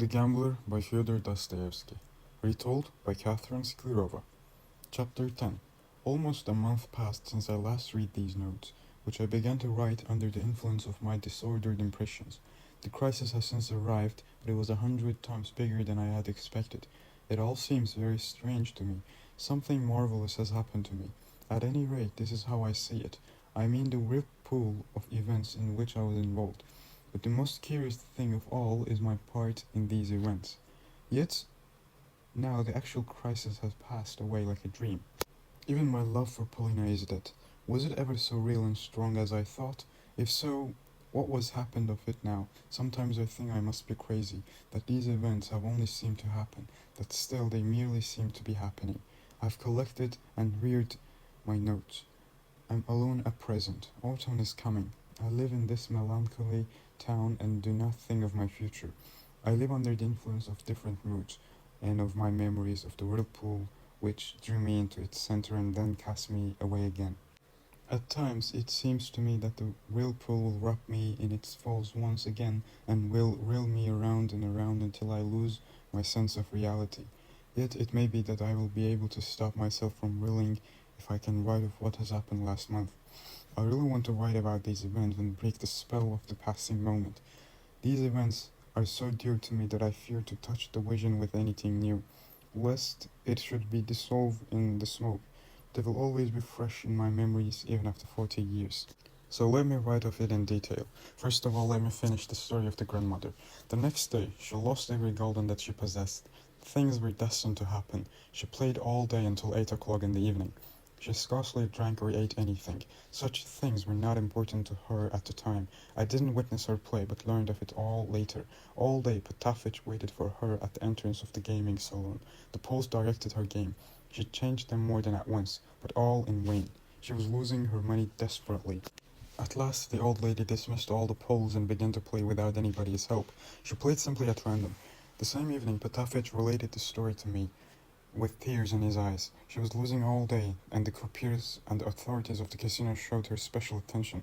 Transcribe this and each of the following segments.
The Gambler by Fyodor DOSTOEVSKY. Retold by Catherine Sklerova. Chapter 10. Almost a month passed since I last read these notes, which I began to write under the influence of my disordered impressions. The crisis has since arrived, but it was 100 times bigger than I had expected. It all seems very strange to me. Something marvelous has happened to me. At any rate, this is how I see it. I mean the whirlpool of events in which I was involved. But the most curious thing of all is my part in these events. Yet, now the actual crisis has passed away like a dream. Even my love for Polina is dead. Was it ever so real and strong as I thought? If so, what was happened of it now? Sometimes I think I must be crazy, that these events have only seemed to happen, that still they merely seem to be happening. I've collected and reared my notes. I'm alone at present. Autumn is coming. I live in this melancholy town and do not think of my future. I live under the influence of different moods, and of my memories of the whirlpool which drew me into its center and then cast me away again. At times it seems to me that the whirlpool will wrap me in its folds once again and will reel me around and around until I lose my sense of reality. Yet it may be that I will be able to stop myself from reeling if I can write of what has happened last month. I really want to write about these events and break the spell of the passing moment. These events are so dear to me that I fear to touch the vision with anything new, lest it should be dissolved in the smoke. They will always be fresh in my memories even after 40 years. So let me write of it in detail. First of all, let me finish the story of the grandmother. The next day, she lost every golden that she possessed. Things were destined to happen. She played all day until 8 o'clock in the evening. She scarcely drank or ate anything. Such things were not important to her at the time. I didn't witness her play, but learned of it all later. All day, Potapych waited for her at the entrance of the gaming salon. The Poles directed her game. She changed them more than at once, but all in vain. She was losing her money desperately. At last, the old lady dismissed all the Poles and began to play without anybody's help. She played simply at random. The same evening, Potapych related the story to me, with tears in his eyes. She was losing all day, and the croupiers and the authorities of the casino showed her special attention.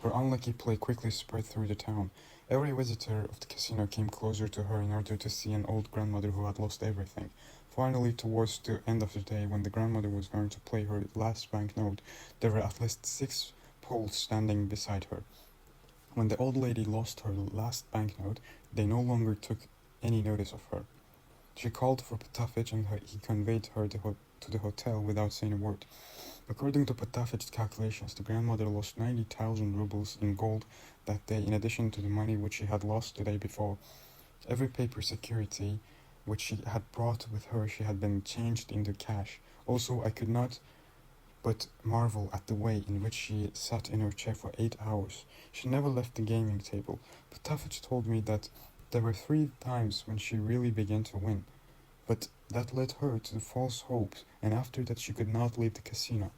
Her unlucky play quickly spread through the town. Every visitor of the casino came closer to her in order to see an old grandmother who had lost everything. Finally, towards the end of the day, when the grandmother was going to play her last banknote, there were at least 6 Poles standing beside her. When the old lady lost her last banknote, they no longer took any notice of her. She called for Potapych and he conveyed her to the hotel without saying a word. According to Potapych's calculations, the grandmother lost 90,000 rubles in gold that day, in addition to the money which she had lost the day before. Every paper security which she had brought with her she had been changed into cash. Also, I could not but marvel at the way in which she sat in her chair for 8 hours. She never left the gaming table. Potapych told me that there were 3 times when she really began to win, but that led her to false hopes, and after that she could not leave the casino.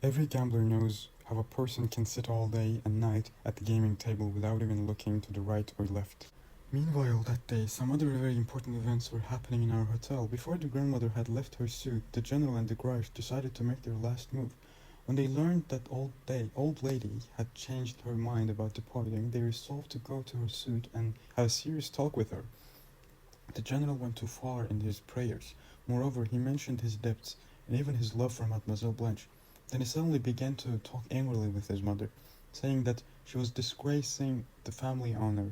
Every gambler knows how a person can sit all day and night at the gaming table without even looking to the right or left. Meanwhile, that day, some other very important events were happening in our hotel. Before the grandmother had left her suite, the general and the Graf decided to make their last move. When they learned that old lady had changed her mind about departing, they resolved to go to her suite and have a serious talk with her. The general went too far in his prayers. Moreover, he mentioned his debts and even his love for Mademoiselle Blanche. Then he suddenly began to talk angrily with his mother, saying that she was disgracing the family honor,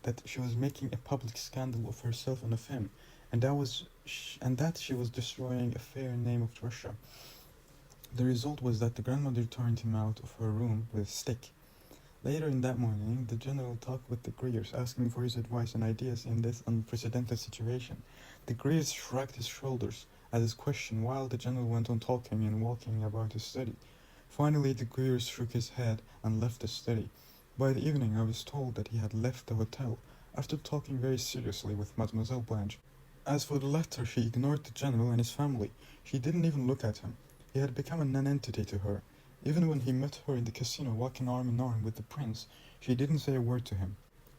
that she was making a public scandal of herself and of him, and that she was destroying a fair name of Russia. The result was that the grandmother turned him out of her room with a stick. Later in that morning, the general talked with the Gruyers, asking for his advice and ideas in this unprecedented situation. The Gruyers shrugged his shoulders at his question while the general went on talking and walking about his study. Finally, the Gruyers shook his head and left the study. By the evening, I was told that he had left the hotel, after talking very seriously with Mademoiselle Blanche. As for the latter, she ignored the general and his family. She didn't even look at him. He had become a nonentity to her. Even when he met her in the casino walking arm in arm with the prince, she didn't say a word to him.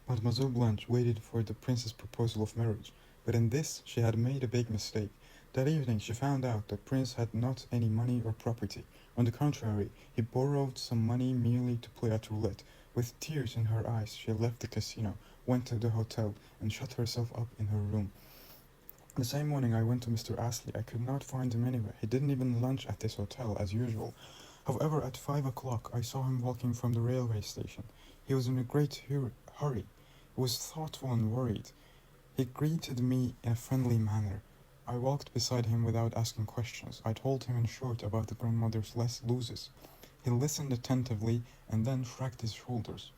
Mademoiselle Blanche waited for the prince's proposal of marriage, but in this she had made a big mistake. That evening she found out that Prince had not any money or property. On the contrary, he borrowed some money merely to play at roulette. With tears in her eyes, she left the casino, went to the hotel and shut herself up in her room. The same morning I went to Mr. Astley. I could not find him anywhere. He didn't even lunch at this hotel, as usual. However, at 5 o'clock I saw him walking from the railway station. He was in a great hurry. He was thoughtful and worried. He greeted me in a friendly manner. I walked beside him without asking questions. I told him in short about the grandmother's losses. He listened attentively and then shrugged his shoulders.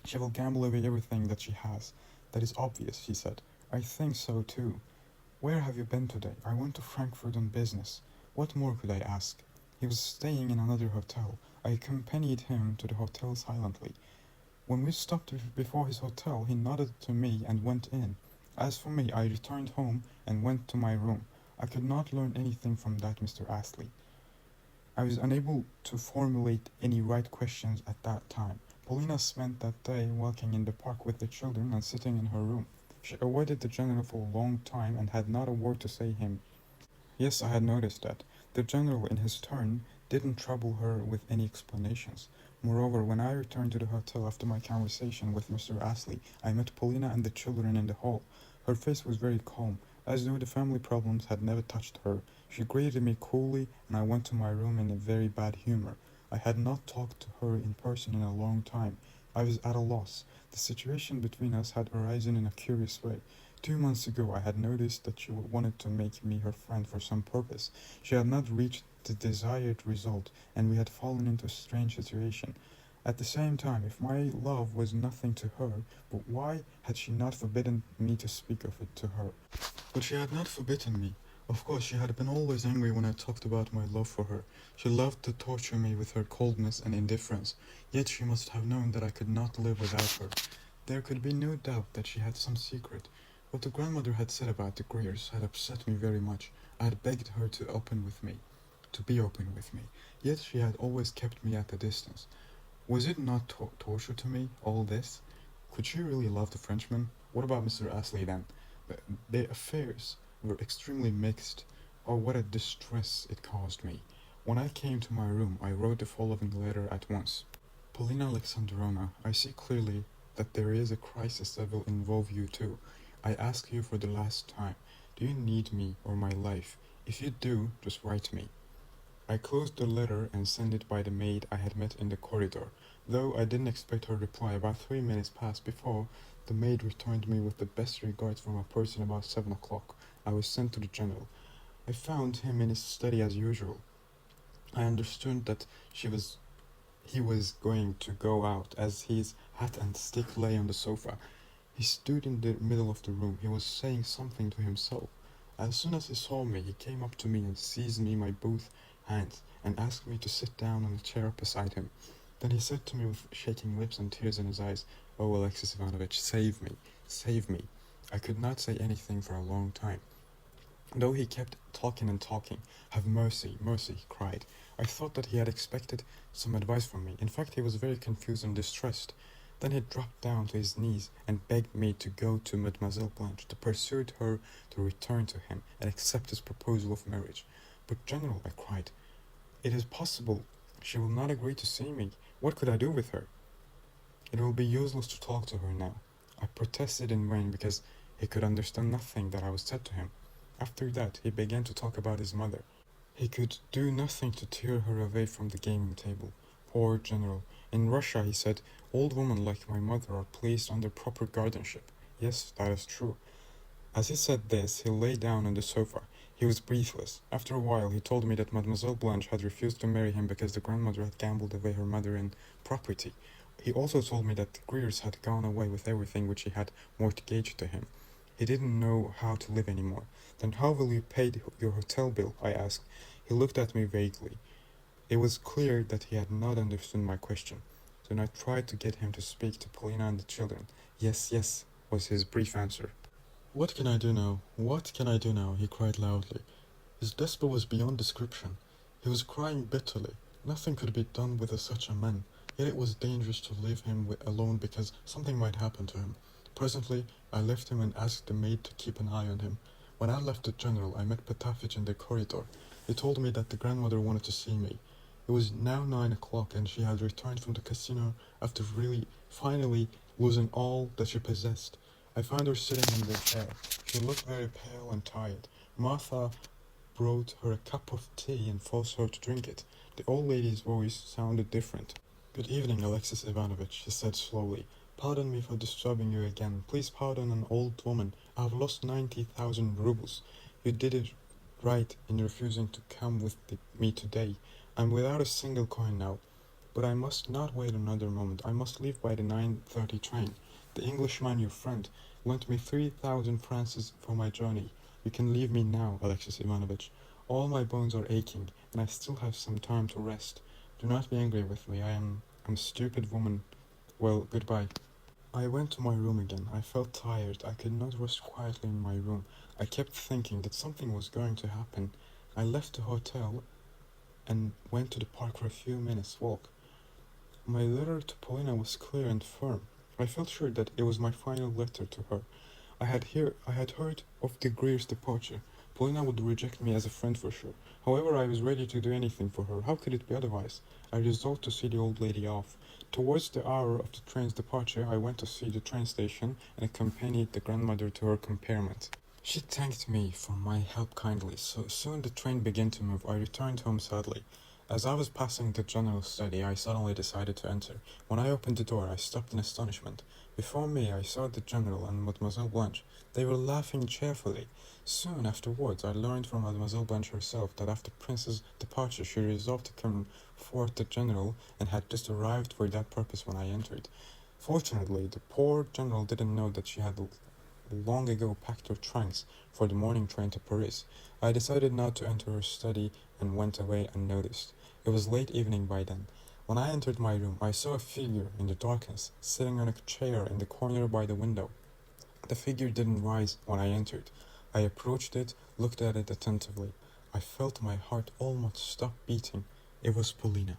"She will gamble away everything that she has. That is obvious," he said. "I think so too. Where have you been today?" "I went to Frankfurt on business." What more could I ask? He was staying in another hotel. I accompanied him to the hotel silently. When we stopped before his hotel, he nodded to me and went in. As for me, I returned home and went to my room. I could not learn anything from that Mr. Astley. I was unable to formulate any right questions at that time. Paulina spent that day walking in the park with the children and sitting in her room. She avoided the general for a long time and had not a word to say him. Yes, I had noticed that. The general, in his turn, didn't trouble her with any explanations. Moreover, when I returned to the hotel after my conversation with Mr. Astley, I met Paulina and the children in the hall. Her face was very calm, as though the family problems had never touched her. She greeted me coolly, and I went to my room in a very bad humor. I had not talked to her in person in a long time. I was at a loss. The situation between us had arisen in a curious way. 2 months ago I had noticed that she wanted to make me her friend for some purpose. She had not reached the desired result, and we had fallen into a strange situation. At the same time, if my love was nothing to her, but why had she not forbidden me to speak of it to her? But she had not forbidden me. Of course, she had been always angry when I talked about my love for her. She loved to torture me with her coldness and indifference, yet she must have known that I could not live without her. There could be no doubt that she had some secret. What the grandmother had said about the Greers had upset me very much. I had begged her to be open with me, yet she had always kept me at a distance. Was it not torture to me, all this? Could she really love the Frenchman? What about Mr. Astley then? Their affairs were extremely mixed. Oh, what a distress it caused me. When I came to my room, I wrote the following letter at once. Polina Alexandrovna, I see clearly that there is a crisis that will involve you too. I ask you for the last time. Do you need me or my life? If you do, just write me. I closed the letter and sent it by the maid I had met in the corridor. Though I didn't expect her reply, about 3 minutes passed before the maid returned me with the best regards from a person about 7 o'clock. I was sent to the general. I found him in his study as usual. I understood that he was going to go out, as his hat and stick lay on the sofa. He stood in the middle of the room. He was saying something to himself. As soon as he saw me, he came up to me and seized me by both hands and asked me to sit down on a chair beside him. Then he said to me with shaking lips and tears in his eyes, "Oh, Alexis Ivanovich, save me, save me." I could not say anything for a long time. Though he kept talking and talking. "Have mercy, mercy," he cried. I thought that he had expected some advice from me. In fact, he was very confused and distressed. Then he dropped down to his knees and begged me to go to Mademoiselle Blanche, to persuade her to return to him and accept his proposal of marriage. "But, General," I cried, "it is possible she will not agree to see me. What could I do with her?" "It will be useless to talk to her now." I protested in vain, because he could understand nothing that I was said to him. After that, he began to talk about his mother. He could do nothing to tear her away from the gaming table. Poor General. In Russia, he said, old women like my mother are placed under proper guardianship. Yes, that is true. As he said this, he lay down on the sofa. He was breathless. After a while, he told me that Mademoiselle Blanche had refused to marry him because the grandmother had gambled away her mother in property. He also told me that the Greers had gone away with everything which he had mortgaged to him. He didn't know how to live anymore. "Then how will you pay your hotel bill?" I asked. He looked at me vaguely. It was clear that he had not understood my question. Then I tried to get him to speak to Polina and the children. "Yes, yes," was his brief answer. "What can I do now? What can I do now?" he cried loudly. His despair was beyond description. He was crying bitterly. Nothing could be done with such a man, yet it was dangerous to leave him alone because something might happen to him. Presently, I left him and asked the maid to keep an eye on him. When I left the general, I met Potapych in the corridor. He told me that the grandmother wanted to see me. It was now 9 o'clock, and she had returned from the casino after finally losing all that she possessed. I found her sitting in the chair. She looked very pale and tired. Martha brought her a cup of tea and forced her to drink it. The old lady's voice sounded different. "Good evening, Alexis Ivanovich," she said slowly. "Pardon me for disturbing you again. Please pardon an old woman. I have lost 90,000 rubles. You did it right in refusing to come with me today. I'm without a single coin now. But I must not wait another moment. I must leave by the 9:30 train. The Englishman, your friend, lent me 3,000 francs for my journey. You can leave me now, Alexis Ivanovich. All my bones are aching, and I still have some time to rest. Do not be angry with me. I'm a stupid woman. Well, goodbye." I went to my room again. I felt tired. I could not rest quietly in my room. I kept thinking that something was going to happen. I left the hotel and went to the park for a few minutes' walk. My letter to Paulina was clear and firm. I felt sure that it was my final letter to her. I had heard of the Greer's departure. Paulina would reject me as a friend for sure. However, I was ready to do anything for her. How could it be otherwise? I resolved to see the old lady off. Towards the hour of the train's departure, I went to see the train station and accompanied the grandmother to her compartment. She thanked me for my help kindly. So soon the train began to move. I returned home sadly. As I was passing the general study, I suddenly decided to enter. When I opened the door, I stopped in astonishment. Before me, I saw the general and Mademoiselle Blanche. They were laughing cheerfully. Soon afterwards, I learned from Mademoiselle Blanche herself that after Prince's departure, she resolved to comfort the general and had just arrived for that purpose when I entered. Fortunately, the poor general didn't know that she had long ago packed her trunks for the morning train to Paris. I decided not to enter her study and went away unnoticed. It was late evening by then. When I entered my room, I saw a figure in the darkness, sitting on a chair in the corner by the window. The figure didn't rise when I entered. I approached it, looked at it attentively. I felt my heart almost stop beating. It was Paulina.